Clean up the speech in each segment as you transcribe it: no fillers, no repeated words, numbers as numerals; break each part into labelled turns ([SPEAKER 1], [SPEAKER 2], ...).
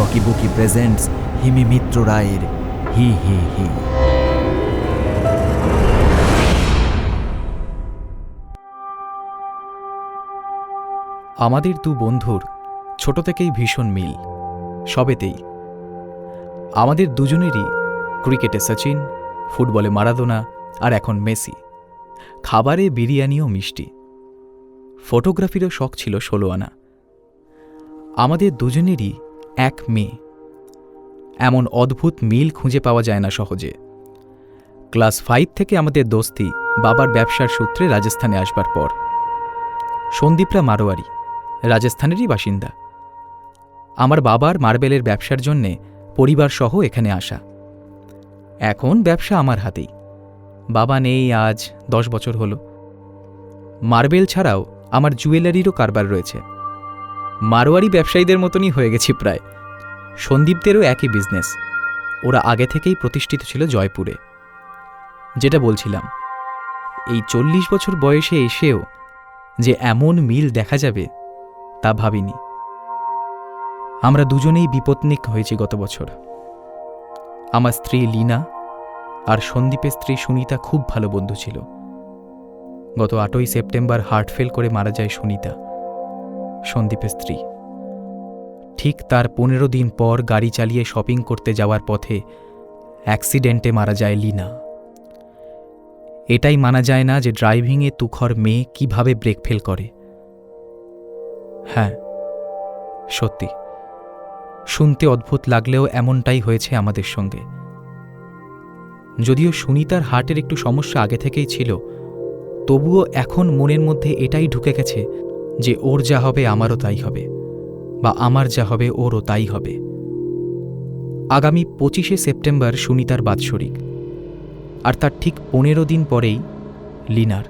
[SPEAKER 1] Rocky বুকি presents হিমি মিত্র রায়ের হি হি হি।
[SPEAKER 2] আমাদের দু বন্ধুর ছোট থেকেই ভীষণ মিল, সবেতেই। আমাদের দুজনেরই ক্রিকেটে সচিন, ফুটবলে মারাদোনা, আর এখন মেসি। খাবারে বিরিয়ানি ও মিষ্টি। ফটোগ্রাফিরও শখ ছিল 16 আনা। আমাদের দুজনেরই এক মেয়ে। এমন অদ্ভুত মিল খুঁজে পাওয়া যায় না সহজে। ক্লাস 5 থেকে আমাদের দোস্তি বাবার ব্যবসার সূত্রে রাজস্থানে আসবার পর। সন্দীপরা মারোয়ারি, রাজস্থানেরই বাসিন্দা। আমার বাবার মার্বেলের ব্যবসার জন্যে পরিবারসহ এখানে আসা। এখন ব্যবসা আমার হাতেই। বাবা নেই আজ 10 বছর হলো। মার্বেল ছাড়াও আমার জুয়েলারিরও কারবার রয়েছে। মারোয়ারি ব্যবসায়ীদের মতনই হয়ে গেছি প্রায়। সন্দীপদেরও একই বিজনেস। ওরা আগে থেকেই প্রতিষ্ঠিত ছিল জয়পুরে। যেটা বলছিলাম, এই 40 বছর বয়সে এসেও যে এমন মিল দেখা যাবে তা ভাবিনি। আমরা দুজনেই বিপত্নিক হয়েছি গত বছর। আমার স্ত্রী লীনা আর সন্দীপের স্ত্রী সুনিতা খুব ভালো বন্ধু ছিল। গত 8ই সেপ্টেম্বর হার্ট ফেল করে মারা যায় সুনিতা, সন্দীপের স্ত্রী। ঠিক তার 15 দিন পর গাড়ি চালিয়ে শপিং করতে যাওয়ার পথে অ্যাক্সিডেন্টে মারা যায় লীনা। এটাই মানা যায় না যে ড্রাইভিংয়ে তুখর মেয়ে কিভাবে ব্রেক ফেল করে। হ্যাঁ, সত্যি। শুনতে অদ্ভুত লাগলেও এমনটাই হয়েছে আমাদের সঙ্গে। যদিও সুনিতার হার্টের একটু সমস্যা আগে থেকেই ছিল, তবুও এখন মনের মধ্যে এটাই ঢুকে গেছে যে ওর যা হবে আমারও তাই হবে, বা আমার যা হবে ওরও তাই হবে। আগামী 25শে সেপ্টেম্বর সুনিতার বাৎসরিক, আর তার ঠিক 15 দিন পরেই লীনার।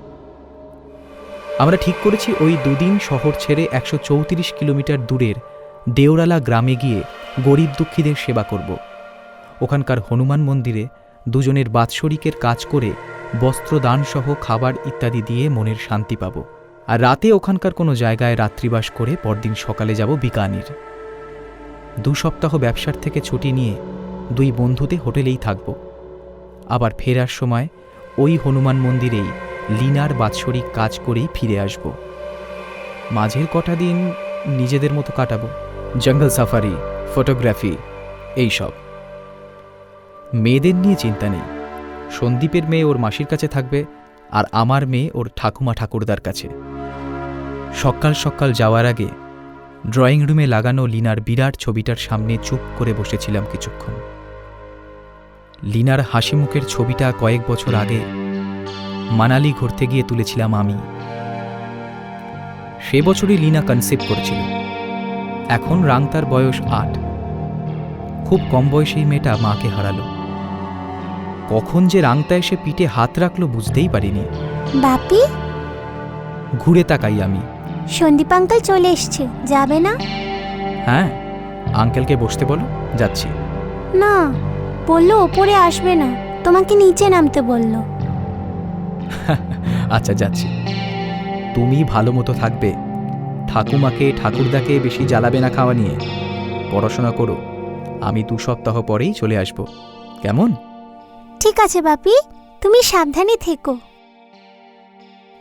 [SPEAKER 2] আমরা ঠিক করেছি ওই দুদিন শহর ছেড়ে 134 কিলোমিটার দূরের দেওরালা গ্রামে গিয়ে গরিব দুঃখীদের সেবা করব। ওখানকার হনুমান মন্দিরে দুজনের বাৎসরিকের কাজ করে বস্ত্রদানসহ খাবার ইত্যাদি দিয়ে মনের শান্তি পাব। আর রাতে ওখানকার কোনো জায়গায় রাত্রিবাস করে পরদিন সকালে যাব বিকানির। 2 সপ্তাহ ব্যবসার থেকে ছুটি নিয়ে দুই বন্ধুতে হোটেলেই থাকব। আবার ফেরার সময় ওই হনুমান মন্দিরেই লীনার বাৎসরিক কাজ করেই ফিরে আসব। মাঝের কটা দিন নিজেদের মতো কাটাবো, জঙ্গল সাফারি, ফটোগ্রাফি, এইসব। মেয়েদের নিয়ে চিন্তা নেই। সন্দীপের মেয়ে ওর মাসির কাছে থাকবে, আর আমার মেয়ে ওর ঠাকুমা ঠাকুরদার কাছে। সকাল সকাল যাওয়ার আগে ড্রয়িং রুমে লাগানো লীনার বিরাট ছবিটার সামনে চুপ করে বসেছিলাম কিছুক্ষণ। লীনার হাসি মুখের ছবিটা কয়েক বছর আগে মানালি ঘুরতে গিয়ে তুলেছিলাম আমি। সে বছরই লীনা কনসেপ্ট করেছিল। এখন রাংতার বয়স 8। খুব কম বয়সেই মেয়েটা মাকে হারালো। কখন যে রাংতা এসে পিঠে হাত রাখলো বুঝতেই পারিনি।
[SPEAKER 3] বাপি,
[SPEAKER 2] ঘুরে তাকাই আমি।
[SPEAKER 3] সন্দীপ আঙ্কেল চলে এসছে, যাবে না?
[SPEAKER 2] হ্যাঁ, আঙ্কেলকে বসতে বলো, যাচ্ছি।
[SPEAKER 3] না, বললো ওপরে আসবে না, তোমাকে নিচে নামতে বলল।
[SPEAKER 2] আচ্ছা, যাচ্ছি। তুমি ভালো মতো থাকবে। ঠাকুমাকে ঠাকুরদাকে বেশি জ্বালাবে না খাওয়া নিয়ে। পড়াশোনা করো। আমি 2 সপ্তাহ পরেই চলে আসব, কেমন?
[SPEAKER 3] ঠিক আছে বাপি, তুমি সাবধানে থেকো।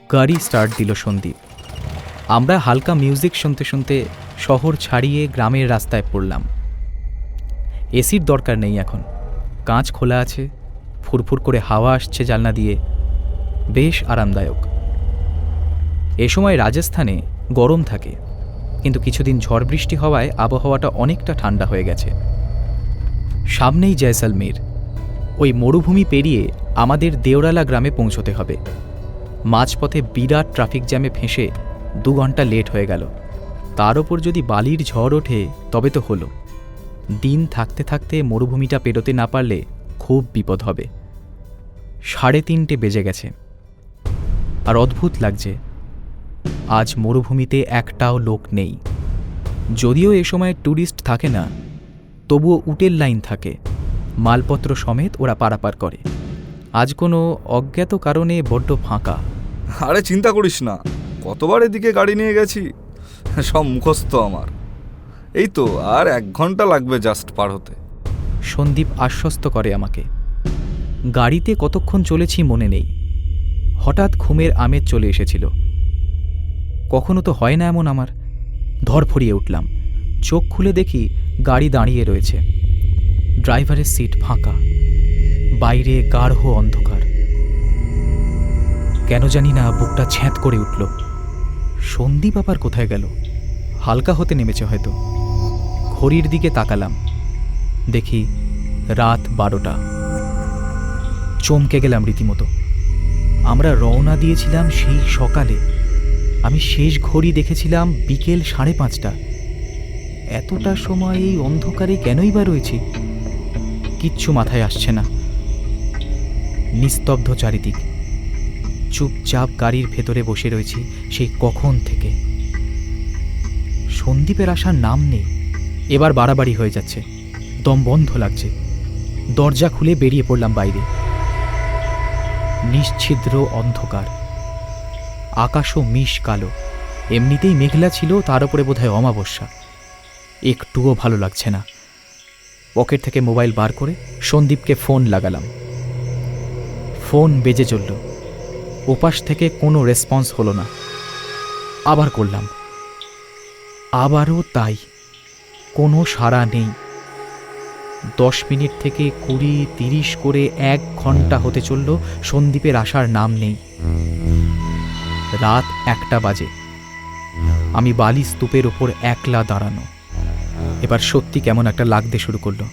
[SPEAKER 2] গাড়ি স্টার্ট দিল সন্দীপ। আমরা হালকা মিউজিক শুনতে শুনতে শহর ছাড়িয়ে গ্রামের রাস্তায় পড়লাম। এসির দরকার নেই এখন। কাঁচ খোলা আছে, ফুরফুর করে হাওয়া আসছে জানলা দিয়ে, বেশ আরামদায়ক। এ সময় রাজস্থানে গরম থাকে, কিন্তু কিছুদিন ঝড় বৃষ্টি হওয়ায় আবহাওয়াটা অনেকটা ঠান্ডা হয়ে গেছে। সামনেই জয়সলমের। ওই মরুভূমি পেরিয়ে আমাদের দেওরালা গ্রামে পৌঁছতে হবে। মাঝপথে বিরাট ট্রাফিক জ্যামে ফেঁসে 2 ঘন্টা লেট হয়ে গেল। তার ওপর যদি বালির ঝড় ওঠে তবে তো হলো। দিন থাকতে থাকতে মরুভূমিটা পেরোতে না পারলে খুব বিপদ হবে। 3:30 বেজে গেছে। আর অদ্ভুত লাগছে, আজ মরুভূমিতে একটাও লোক নেই। যদিও এ সময় ট্যুরিস্ট থাকে না, তবুও উটের লাইন থাকে। মালপত্র সমেত ওরা পারাপার করে। আজ কোনো অজ্ঞাত কারণে বড্ড ফাঁকা।
[SPEAKER 4] আরে চিন্তা করিস না, কতবার এদিকে গাড়ি নিয়ে গেছি, সব মুখস্থ আমার। এই তো আর 1 ঘন্টা লাগবে জাস্ট পার হতে।
[SPEAKER 2] সন্দীপ আশ্বস্ত করে আমাকে। গাড়িতে কতক্ষণ চলেছি মনে নেই। হঠাৎ ঘুমের আমেজ চলে এসেছিল। কখনো তো হয় না এমন আমার। ধরফড়িয়ে উঠলাম। চোখ খুলে দেখি গাড়ি দাঁড়িয়ে রয়েছে। ড্রাইভারের সিট ফাঁকা, বাইরে গাঢ় অন্ধকার। কেন জানি না বুকটা ছ্যাঁত করে উঠল। সন্দীপ আবার কোথায় গেল? হালকা হতে নেমেছে হয়তো। ঘড়ির দিকে তাকালাম, দেখি রাত 12টা। চমকে গেলাম রীতিমতো। আমরা রওনা দিয়েছিলাম সেই সকালে। আমি শেষ ঘড়ি দেখেছিলাম বিকেল 5:30টা। এতটা সময় এই অন্ধকারে কেনই বা রয়েছি? কিচ্ছু মাথায় আসছে না। নিস্তব্ধ চারিদিক। চুপচাপ গাড়ির ভেতরে বসে রয়েছি সেই কখন থেকে। সন্দীপের আসার নাম নেই। এবার বাড়াবাড়ি হয়ে যাচ্ছে, দম বন্ধ লাগছে। দরজা খুলে বেরিয়ে পড়লাম বাইরে। নিশ্ছিদ্র অন্ধকার, আকাশও মিশ কালো। এমনিতেই মেঘলা ছিল, তার উপরে বোধহয় অমাবস্যা। একটুও ভালো লাগছে না। পকেট থেকে মোবাইল বার করে সন্দীপকে ফোন লাগালাম। ফোন বেজে চলল। ওপাশ থেকে কোনো রেসপন্স হলো না। আবার করলাম, আবারও তাই। কোনো সাড়া নেই। 10 মিনিট থেকে 20-30 করে 1 ঘন্টা হতে চলল, সন্দীপের আসার নাম নেই। রাত 1টা বাজে। আমি বালি স্তূপের ওপর একলা দাঁড়ানো। এবার সত্যি কেমন একটা লাগতে শুরু করলো।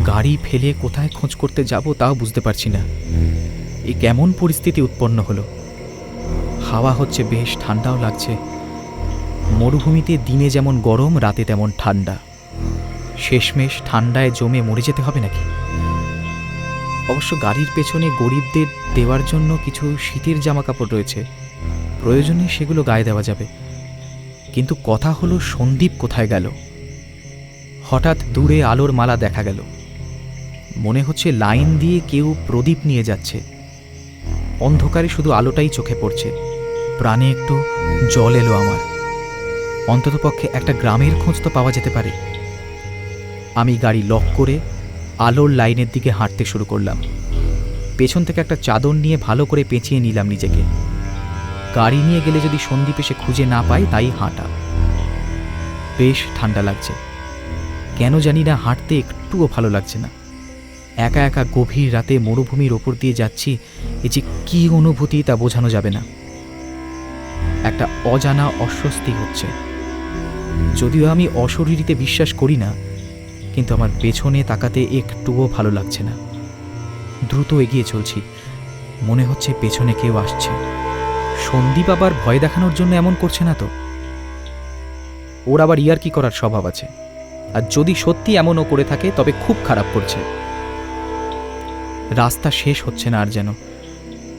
[SPEAKER 2] গাড়ি ফেলে কোথায় খোঁজ করতে যাব তাও বুঝতে পারছি না। এ কেমন পরিস্থিতি উৎপন্ন হলো। হাওয়া হচ্ছে বেশ, ঠান্ডাও লাগছে। মরুভূমিতে দিনে যেমন গরম, রাতে তেমন ঠান্ডা। শেষমেশ ঠান্ডায় জমে মরে যেতে হবে নাকি? অবশ্য গাড়ির পেছনে গরিবদের দেওয়ার জন্য কিছু শীতের জামা কাপড় রয়েছে, প্রয়োজনে সেগুলো গায়ে দেওয়া যাবে। কিন্তু কথা হলো, সন্দীপ কোথায় গেল? হঠাৎ দূরে আলোর মালা দেখা গেল। মনে হচ্ছে লাইন দিয়ে কেউ প্রদীপ নিয়ে যাচ্ছে। অন্ধকারে শুধু আলোটাই চোখে পড়ছে। প্রাণে একটু জল এলো আমার। অন্ততপক্ষে একটা গ্রামের খোঁজ তো পাওয়া যেতে পারে। আমি গাড়ি লক করে আলোর লাইনের দিকে হাঁটতে শুরু করলাম। পেছন থেকে একটা চাদর নিয়ে ভালো করে পেঁচিয়ে নিলাম নিজেকে। গাড়ি নিয়ে গেলে যদি সন্দীপ এসে খুঁজে না পাই, তাই হাঁটা। বেশ ঠান্ডা লাগছে। কেন জানি না হাঁটতে একটুও ভালো লাগছে না। একা একা গভীর রাতে মরুভূমির ওপর দিয়ে যাচ্ছি, এ যে কী অনুভূতি তা বোঝানো যাবে না। একটা অজানা অস্বস্তি হচ্ছে। যদিও আমি অশরীরীতে বিশ্বাস করি না, কিন্তু আমার পেছনে তাকাতে একটুও ভালো লাগছে না। দ্রুত এগিয়ে চলছি। মনে হচ্ছে পেছনে কেউ আসছে। সন্দীপ আবার ভয় দেখানোর জন্য এমন করছে না তো? ওর আবার ইয়ার্কি করার স্বভাব আছে, আর যদি সত্যি এমনও করে থাকে তবে খুব খারাপ করছে। রাস্তা শেষ হচ্ছে না আর যেন।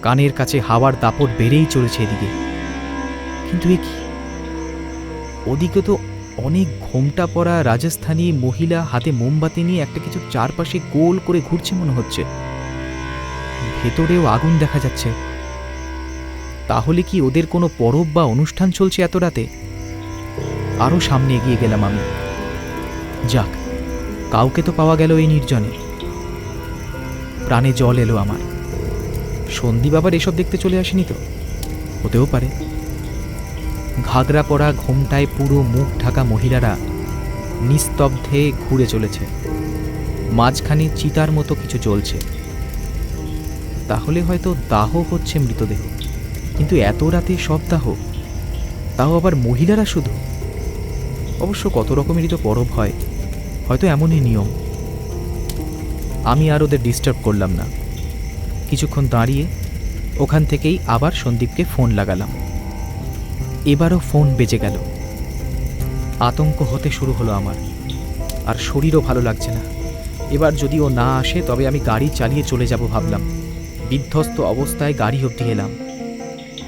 [SPEAKER 2] কানের কাছে হাওয়ার দাপট বেড়েই চলেছে এদিকে। কিন্তু এ কি? ওদিকে তো অনেক ঘোমটা পরা রাজস্থানী মহিলা হাতে মোমবাতি নিয়ে একটা কিছু চারপাশে গোল করে ঘুরছে মনে হচ্ছে। ভেতরেও আগুন দেখা যাচ্ছে। তাহলে কি ওদের কোনো পরব বা অনুষ্ঠান চলছে এত রাতে? আরও সামনে এগিয়ে গেলাম আমি। যাক, কাউকে তো পাওয়া গেল এই নির্জনে। প্রাণে জল এলো আমার। সন্দীপ আবার এসব দেখতে চলে আসেনি তো? হতেও পারে। ঘাগরা পরা ঘোমটায় পুরো মুখ ঢাকা মহিলারা নিস্তব্ধে ঘুরে চলেছে। মাঝখানে চিতার মতো কিছু জ্বলছে। তাহলে হয়তো দাহ হচ্ছে মৃতদেহ। কিন্তু এত রাতে সব দাহ, তাও আবার মহিলারা শুধু। অবশ্য কত রকমেরই তো পরব হয়, হয়তো এমনই নিয়ম। আমি আর ওদের ডিস্টার্ব করলাম না। কিছুক্ষণ দাঁড়িয়ে ওখান থেকেই আবার সন্দীপকে ফোন লাগালাম। এবারও ফোন বেজে গেল। আতঙ্ক হতে শুরু হলো আমার, আর শরীরও ভালো লাগছে না। এবার যদি ও না আসে তবে আমি গাড়ি চালিয়ে চলে যাব ভাবলাম। বিধ্বস্ত অবস্থায় গাড়ি অবধি এলাম।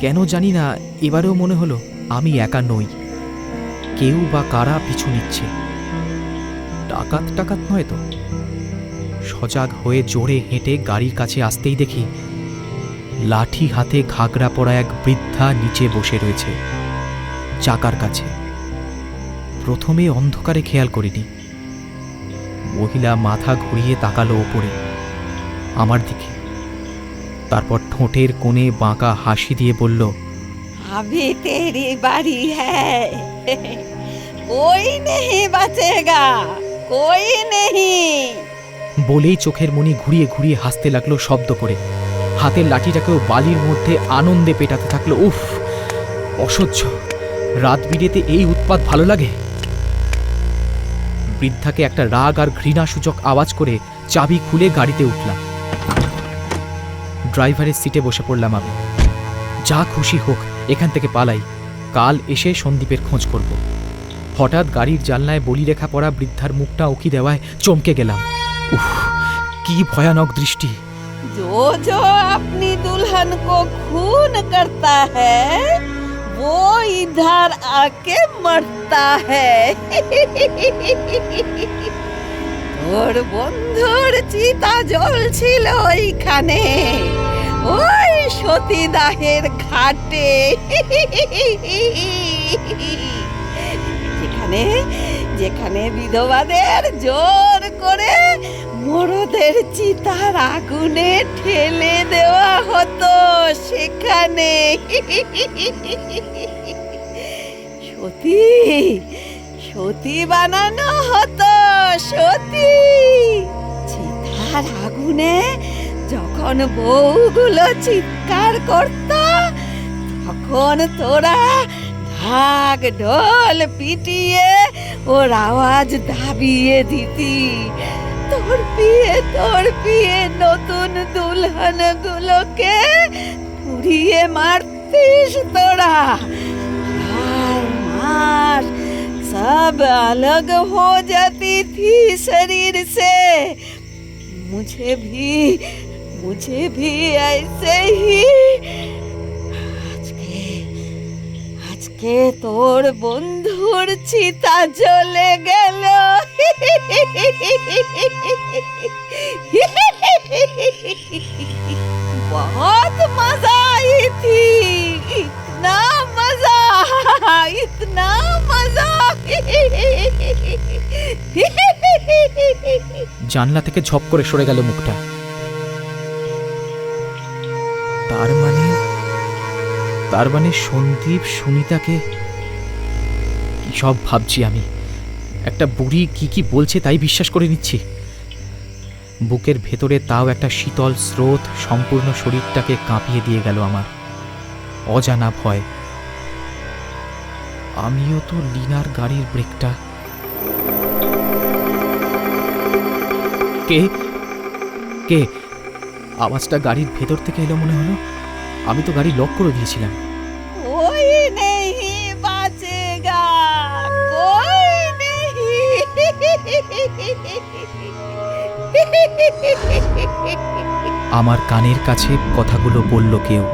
[SPEAKER 2] কেন জানি না এবারেও মনে হলো আমি একা নই, কেউ বা কারা পিছু নিচ্ছে। ডাকাত টাকাত নয় তো? সজাগ হয়ে জোরে হেঁটে গাড়ির কাছে আসতেই দেখি লাঠি হাতে ঘাগরা পরা এক বৃদ্ধা নিচে বসে রয়েছে চাকার কাছে। প্রথমে অন্ধকারে খেয়াল করিনি। মহিলা মাথা ঘুরিয়ে তাকালো ওপরে আমার দিকে, তারপর ঠোঁটের কোণে বাঁকা হাসি দিয়ে বলল,
[SPEAKER 5] अभी तेरी बारी है कोई नहीं बचेगा कोई नहीं।
[SPEAKER 2] বলেই চোখের মনি ঘুরিয়ে ঘুরিয়ে হাসতে লাগলো শব্দ করে। হাতের লাঠিটাকেও বালির মধ্যে আনন্দে পেটাতে থাকলো। উফ, অসহ্য! রাত বিরেতে এই উৎপাত ভালো লাগে? বৃদ্ধাকে একটা রাগ আর ঘৃণাসূচক আওয়াজ করে চাবি খুলে গাড়িতে উঠলাম। ড্রাইভারের সিটে বসে পড়লাম আমি। যা খুশি হোক, এখান থেকে পালাই। কাল এসে সন্দীপের খোঁজ করব। হঠাৎ গাড়ির জানলায় বলিরেখা পড়া বৃদ্ধার মুখটা উকি দেওয়ায় চমকে গেলাম। উফ, কি ভয়ানক দৃষ্টি!
[SPEAKER 5] जो जो अपनी दुल्हन को खून करता है वो इधर आके मरता है। তোর বন্ধুর চিতা জ্বলছিল ওইখানে, ওই সতীদাহের ঘাটে, যেখানে যেখানে বিধবাদের জোর করে মরদের চিতার আগুনে ঠেলে দেওয়া হতো, সেখানে সতী সতী বানানো হতো, সতী। চিতার আগুনে যখন বউগুলো চিৎকার করত, তখন তোরা ঢাক ঢোল পিটিয়ে ওর আওয়াজ দাবিয়ে দিতি। তোর পিয়ে নতুন দুলহন গুলোকে পুড়িয়ে মারতিস তোরা। আর मार सब अलग हो जाती थी शरीर से। मुझे भी ऐसे ही আজকে তোর বন্ধুর চিতা জ্বলে গেল। बहुत मजा आई थी, इतना मजा।
[SPEAKER 2] জানলা থেকে ঝপ করে সরে গেল মুখটা। তার মানে সন্দীপ সুনিতাকে... কি সব ভাবছি আমি! একটা বুড়ি কি বলছে তাই বিশ্বাস করে নিচ্ছি। বুকের ভেতরে তাও একটা শীতল স্রোত সম্পূর্ণ শরীরটাকে কাঁপিয়ে দিয়ে গেল আমার। অজানা ভয়। আমিও তো লিনার গাড়ির ব্রেকটা... কে কে আওয়াজটা গাড়ির ভেতর থেকে এলো মনে হলো। আমি তো গাড়ি লক করে দিয়েছিলাম।
[SPEAKER 5] कोई नहीं बचेगा कोई नहीं।
[SPEAKER 2] আমার কানের কাছে কথাগুলো বলল কেউ।